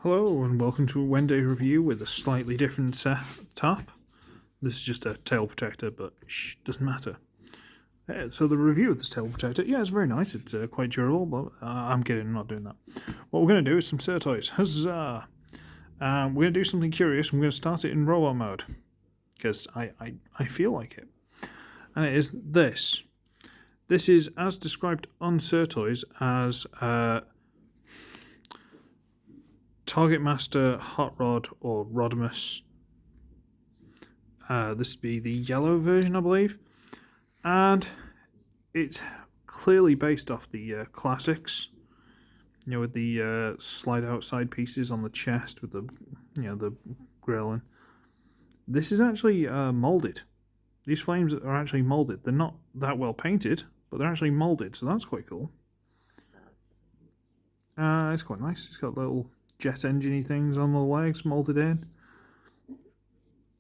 Hello and welcome to a Wednesday review with a slightly different top. This is just a tail protector, but doesn't matter. So the review of this tail protector, yeah, it's very nice. It's quite durable, but I'm kidding, I'm not doing that. What we're going to do is some SirToys. Huzzah! We're going to do something curious. I'm going to start it in robot mode because I feel like it. And it is this. This is as described on SirToys as Target Master, Hotrod, or Rodimus. This would be the yellow version, I believe. And it's clearly based off the classics. You know, with the slide out side pieces on the chest with the, the grill. And this is actually molded. These flames are actually molded. They're not that well painted, but they're actually molded, so that's quite cool. It's quite nice. It's got little jet engine-y things on the legs molded in.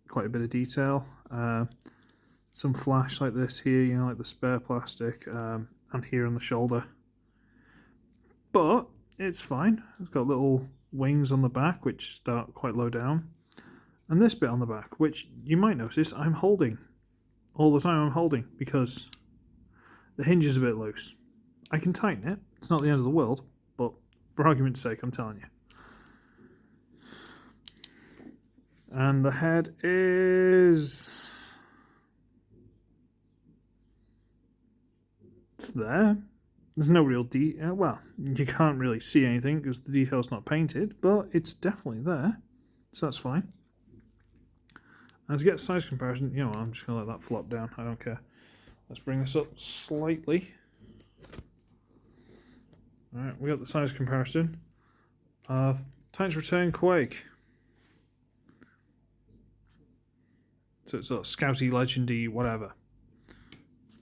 Quite a bit of detail. Some flash like this here, like the spare plastic, and here on the shoulder. But it's fine. It's got little wings on the back which start quite low down. And this bit on the back, which you might notice I'm holding. All the time I'm holding because the hinge is a bit loose. I can tighten it. It's not the end of the world, but for argument's sake, I'm telling you. And the head is... it's there. There's no real detail. Well, you can't really see anything because the detail's not painted, but it's definitely there. So that's fine. And to get a size comparison, I'm just going to let that flop down. I don't care. Let's bring this up slightly. Alright, we got the size comparison of Titans Return Quake. So it's sort of scouty, legendy, whatever.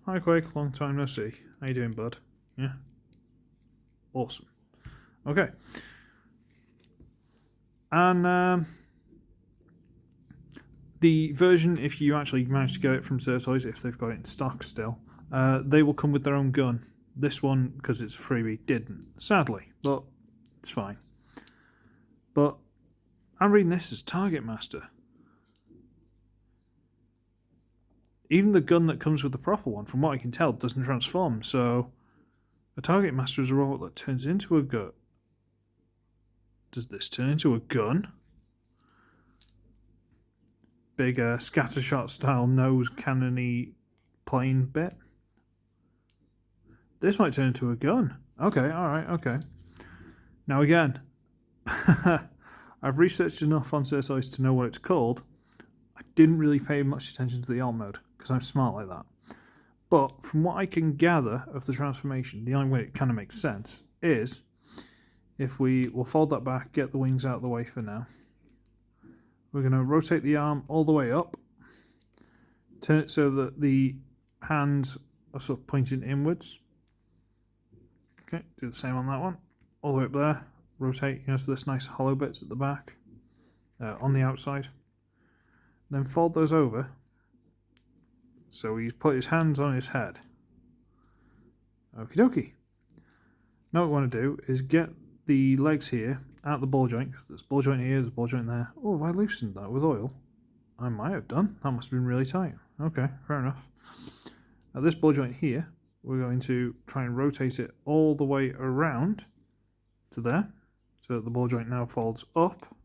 Hi Quake, long time no see. How you doing, bud? Yeah? Awesome. Okay. And the version, if you actually manage to get it from SirToys, if they've got it in stock still, they will come with their own gun. This one, because it's a freebie, didn't, sadly, but it's fine. But I'm reading this as Target Master. Even the gun that comes with the proper one, from what I can tell, doesn't transform. So a Target Master is a robot that turns into a gun. Does this turn into a gun? Big scattershot style nose cannon-y plane bit. This might turn into a gun. Okay, alright, okay. Now again, I've researched enough on SirToys to know what it's called. I didn't really pay much attention to the alt mode, because I'm smart like that. But from what I can gather of the transformation, the only way it kind of makes sense is if we'll fold that back, get the wings out of the way for now. We're going to rotate the arm all the way up, turn it so that the hands are sort of pointing inwards. Okay, do the same on that one. All the way up there, rotate, so this nice hollow bits at the back, on the outside. Then fold those over, so he's put his hands on his head. Okie dokie. Now what we want to do is get the legs here out the ball joint, because there's a ball joint here, there's a ball joint there. Oh, have I loosened that with oil? I might have done. That must have been really tight. Okay, fair enough. At this ball joint here, we're going to try and rotate it all the way around to there, so that the ball joint now folds up.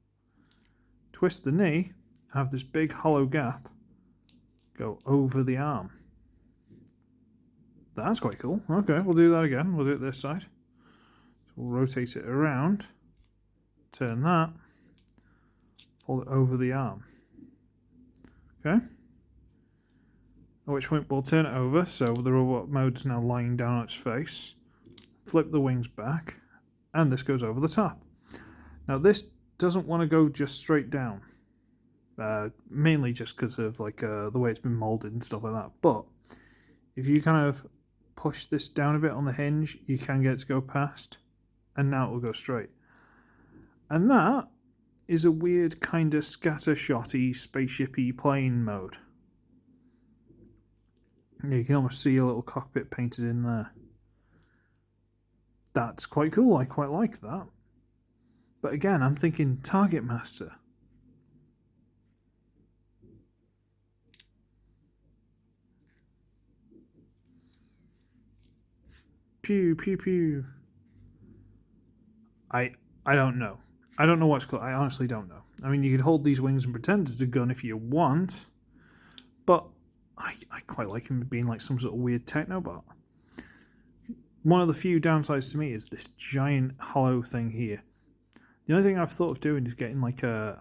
Twist the knee, have this big hollow gap go over the arm. That's quite cool. Okay, we'll do that again. We'll do it this side. So we'll rotate it around, turn that, pull it over the arm. Okay? At which point we'll turn it over, so the robot mode's now lying down on its face. Flip the wings back, and this goes over the top. Now this doesn't want to go just straight down. Mainly just because of the way it's been molded and stuff like that. But if you kind of push this down a bit on the hinge, you can get it to go past, and now it will go straight. And that is a weird kind of scattershotty, spaceshipy plane mode. You can almost see a little cockpit painted in there. That's quite cool. I quite like that. But again, I'm thinking Target Master. Pew, pew, pew. I don't know. I don't know what's called. I honestly don't know. I mean, you could hold these wings and pretend it's a gun if you want, but I quite like him being like some sort of weird technobot. One of the few downsides to me is this giant hollow thing here. The only thing I've thought of doing is getting like a...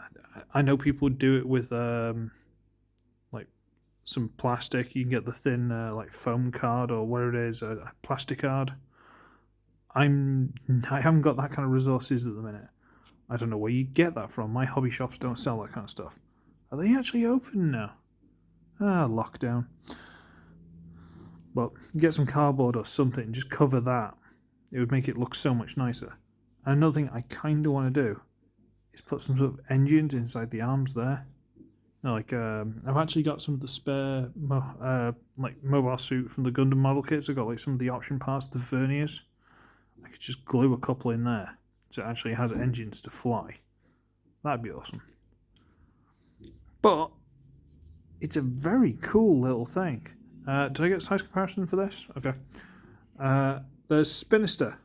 I know people would do it with like some plastic. You can get the thin like foam card or whatever it is, a plastic card. I haven't got that kind of resources at the minute. I don't know where you get that from. My hobby shops don't sell that kind of stuff. Are they actually open now? Lockdown. But get some cardboard or something and just cover that. It would make it look so much nicer. And another thing I kind of want to do is put some sort of engines inside the arms there. No, like I've actually got some of the spare like mobile suit from the Gundam model kits. I've got like some of the option parts, the verniers. I could just glue a couple in there so it actually has engines to fly. That'd be awesome. But it's a very cool little thing. Did I get a size comparison for this? Okay. There's Spinister.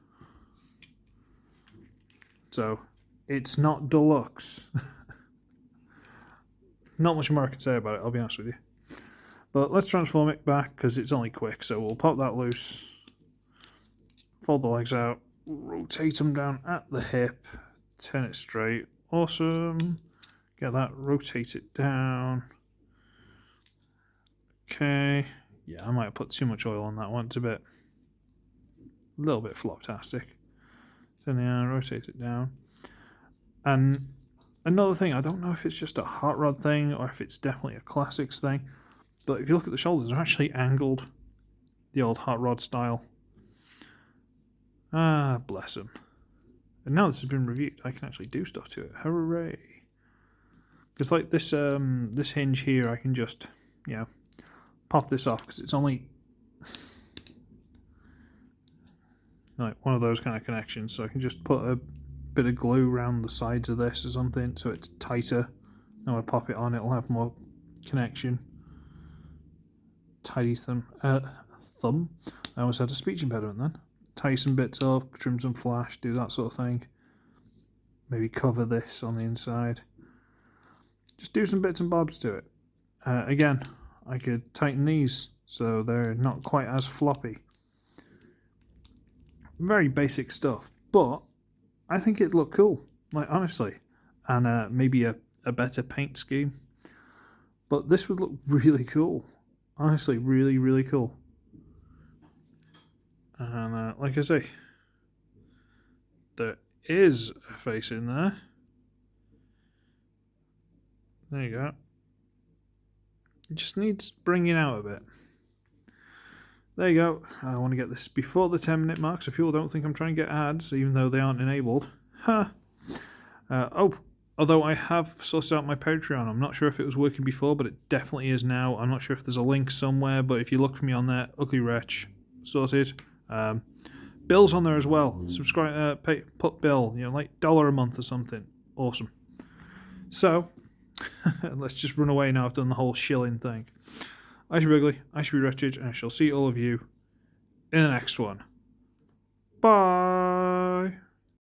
So it's not deluxe. Not much more I can say about it, I'll be honest with you. But let's transform it back because it's only quick. So we'll pop that loose. Fold the legs out, rotate them down at the hip, turn it straight. Awesome. Get that, rotate it down. Okay. Yeah, I might have put too much oil on that one. It's a little bit floptastic. Turn the arm, rotate it down. And another thing, I don't know if it's just a Hotrod thing or if it's definitely a classics thing, but if you look at the shoulders, they're actually angled, the old Hotrod style. Ah, bless him. And now this has been reviewed, I can actually do stuff to it. Hooray! Because like this this hinge here, I can just, you know, pop this off because it's only like one of those kind of connections. So I can just put a bit of glue around the sides of this or something so it's tighter. Now when I pop it on, it'll have more connection. Tidy thumb. I almost had a speech impediment then. Tie some bits up, trim some flash, do that sort of thing. Maybe cover this on the inside. Just do some bits and bobs to it. Again, I could tighten these so they're not quite as floppy. Very basic stuff, but I think it'd look cool, like honestly. And maybe a better paint scheme. But this would look really cool. Honestly, really, really cool. And like I say, there is a face in there. There you go. It just needs bringing out a bit. There you go. I want to get this before the 10-minute mark so people don't think I'm trying to get ads, even though they aren't enabled. Huh. Although I have sorted out my Patreon. I'm not sure if it was working before, but it definitely is now. I'm not sure if there's a link somewhere, but if you look for me on there, Uglywretch, sorted. Bill's on there as well. Subscribe, put Bill, you know, like $1 a month or something. Awesome. So, let's just run away now. I've done the whole shilling thing. I should be Ugly, I should be Wretched, and I shall see all of you in the next one. Bye!